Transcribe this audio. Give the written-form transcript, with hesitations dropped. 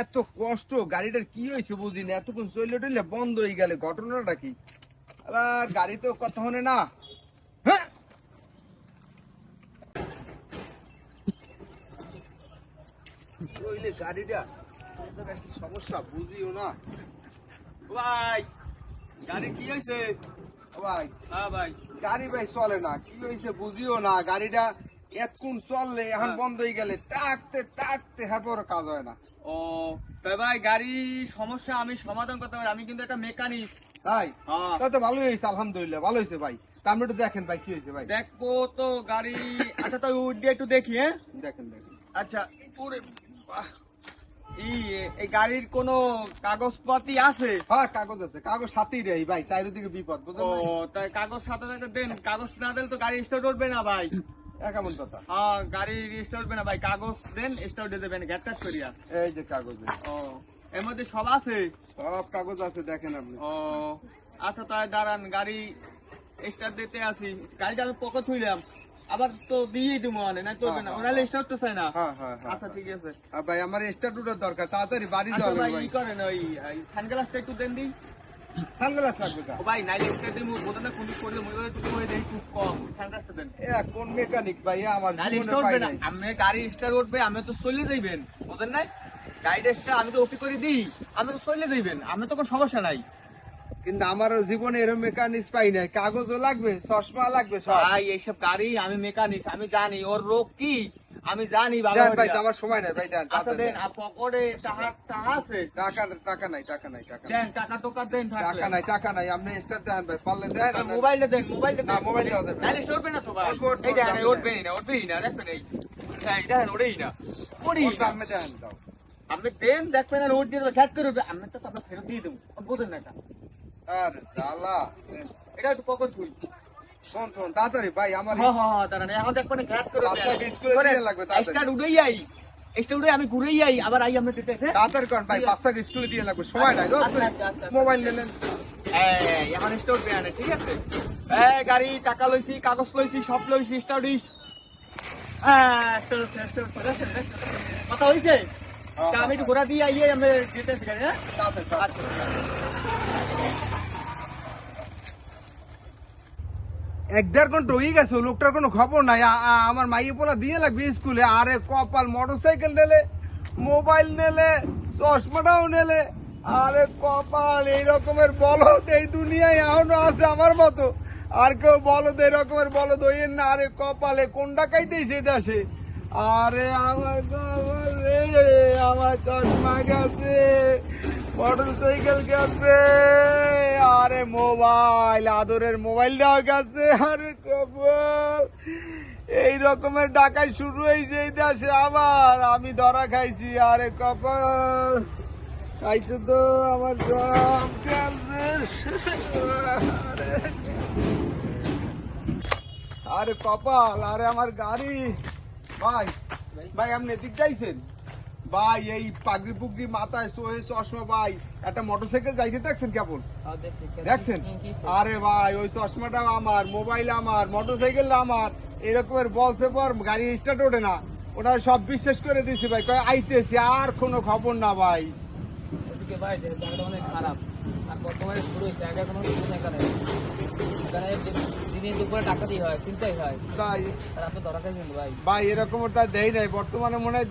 এত কষ্ট গাড়িটার কি হয়েছে বুঝি না, এতক্ষণ চললে টইলে বন্ধ হয়ে গেলে ঘটনাটা কি? আলা গাড়ি তো কথা হনে না। হ্যাঁ চললে গাড়িটা কি সমস্যা বুঝিও না। ভাই গাড়ি কি হয়েছে? ভাই হ্যাঁ ভাই। গাড়ি ভাই চলে না, কি হয়েছে বুঝিও না। গাড়িটা এতক্ষণ চললে এখন বন্ধ হয়ে গেলে টাকতে টাকতে হ্যাঁ কাজ হয় না। ও তাই ভাই, গাড়ি সমস্যা আমি সমাধান করতে পারি, আমি কিন্তু একটা মেকানিক। তাই হ্যাঁ তা তো ভালোই হয়েছে, আলহামদুলিল্লাহ ভালো হয়েছে ভাই। তা আপনি একটু দেখেন ভাই কি হয়েছে ভাই। দেখবো তো গাড়ি। আচ্ছা তাই উঠ দিয়ে একটু দেখি। হ্যাঁ দেখেন দেখেন। আচ্ছা ওরে বাহ, এই গাড়ির কোনো কাগজপাতি আছে? হ্যাঁ কাগজ আছে, কাগজ সাথেই রে ভাই, চারিদিকে বিপদ ও বুঝলেন না? তাই কাগজ সাথে সাথে দেন, কাগজ না দিলে তো গাড়ি স্টার্ট উঠবে না ভাই। কেমন কথা? হ্যাঁ গাড়ি স্টার্ট উঠবে না ভাই, কাগজ দেন স্টার্ট দিয়ে দেবেন গ্যাস করিয়া। এই যে কাগজ, ও এর মধ্যে সব আছে? সব কাগজ আছে দেখেন আপনি। ও আচ্ছা তাই দাঁড়ান, গাড়ি স্টার্ট দিতে আসি। গাড়িটা আমি পকেট থইলাম, আবার তো দিয়েই দিব মানে না চলবে না, ওনালে স্টার্ট তো চাই না। হ্যাঁ হ্যাঁ হ্যাঁ। আচ্ছা ঠিক আছে। আর ভাই আমার স্ট্যাটুটার দরকার, তাড়াতাড়ি বাড়ি আচ্ছা যাওয়া ভাই ভাই। ই করেন ওই সানগ্লাসটা একটু দেন দি। সানগ্লাস লাগবে কা? ও ভাই নাইলে স্টার্ট দিমু বোতলটা কোন করলে মই তুমি ওই দেই খুব কম, সানগ্লাসটা দেন। কোন মেকানিক ভাই আমার নাইলে জীবনে স্টার্ট পাই উঠবে না, নাই। আমি গাড়ি স্টার্ট উঠবে, আমি তো চলে যাইবেন বুঝেন নাই? গাড়িটা স্টার্ট আমি তো ওকে করে দিই, আমি তো চলে যাইবেন, আমি তো কোনো সমস্যা নাই। কিন্তু আমার জীবনে এরকম মেকানিক পাই নাই। কাগজও লাগবে, চশমা লাগবে সব। ভাই এইসব গাড়ি আমি মেকানিক, আমি জানি ওর রোগ কি, আমি জানি ভালো দেন ভাই, করে। আমার সময় নাই ভাই, দেন আচ্ছা তাড়াতাড়ি দেন, দেন। আর পকেটে টাকা আছে? টাকা টাকা নাই, টাকা নাই, টাকা নাই, দেন টাকা টোকা দেন থাকলে। টাকা নাই, টাকা নাই। আপনি স্টার্ট দেন ভাই, পারলে দেন। আর মোবাইলটা দেন, মোবাইলটা না, দেন। মোবাইল দেওয়া যাবে না। নাইলে সরবে না তো ভাই। উঠবো, উঠবো, এই দেখেন উঠবো, উঠবেই না, উঠবেই না, দেখবেন এই হ্যাঁ দেখেন ওড়েই না, ওড়েই ওটা না। আপনি দেন দাও। আপনি দেন দেখবেন আর ওট দিয়ে দেবেন, খ্যাত করে উঠবে, আমি তো আপনার ফেরত দিয়ে দেবো, বুঝেন না এটা। আরে জ্বালা। এটা একটু পকেট খুল। শোন শোন তাড়াতাড়ি ভাই, আমার হ্যাঁ হ্যাঁ হ্যাঁ দাঁড়ান, এখন দেখবেন খ্যাত করে বাচ্চাকে স্কুলে দিয়ে লাগবে তাড়াতাড়ি। স্টার্ট উঠেই আই, স্টার্ট উঠে আমি ঘুরেই আই, আবার আই আমরা দিতে। হ্যাঁ তাড়াতাড়ি করেন ভাই, বাচ্চাকে স্কুলে দিয়ে লাগবে, সময় নাই। আচ্ছা, আচ্ছা, আচ্ছা। মোবাইল নিলেন। এই এখন স্টার্ট দেয়া না, ঠিক আছে? এই গাড়ি টাকা লইছি, কাগজ লইছি, সব লইছি, স্টার্ট দিস। হ্যাঁ স্টার্ট কথা হইছে? তা আমি একটু ঘোরা দিয়ে আইয়ে আমি দিতে গাড়ি। হ্যাঁ তাড়াতাড়ি তাড়াতাড়ি। আচ্ছা। এক দেড় ঘন্টা হয়ে গেছে, লোকটার কোনো খবর নাই। আমার মাইয়ে পোলা দিয়ে লাগবে স্কুলে। আরে কপাল, মোটরসাইকেল নেলে, মোবাইল নেলে, চশমাটাও নেলে। আরে কপাল, এই রকমের বলদ এই দুনিয়ায় এখনো আছে আমার মতো। আর কেউ বলদ এই রকমের বলদ হইয়েন না। আরে কপালে কোন ডাকাইতেছে দেশে। আরে আমার কপাল রে, আমার চশমা গেছে, মোটরসাইকেল গেছে, আরে মোবাইল, আদরের মোবাইলটাও গেছে। আরে কপাল, এই রকমের ডাকাই শুরু হয়েছে এই দেশে, আবার আমি ধরা খাইছি। আরে কপাল, খাইছে তো আমার সব ক্যান্সার। আরে কপাল, আরে আমার গাড়ি। ভাই ভাই আপনি এদিক যাইছেন ভাই? এই পাগড়ি পুগড়ি মাথায় সোহে চশমা ভাই, একটা মোটরসাইকেল যাইতে দেখছেন কেবল? দেখছেন? আরে ভাই ওই চশমাটা আমার, মোবাইল আমার, মোটরসাইকেল আমার। এরকমের বলছে পর গাড়ি স্টার্ট ওঠে না, ওটা সব বিশ্বাস করে দিয়েছি ভাই। কয় আইতেছি, আর কোনো খবর না ভাই। ওদিকে ভাই জায়গাটা অনেক খারাপ, আর বর্তমানে শুরু হয়েছে, আগে কোনো কিছু নেই এখানে। এখানে দিনে দুপুরে ডাকাতি হয়, চিন্তাই হয়, তাই আর আপনি ধরা খাইছেন ভাই। ভাই এরকম ওটা দেয় নাই বর্তমানে, মনে হয়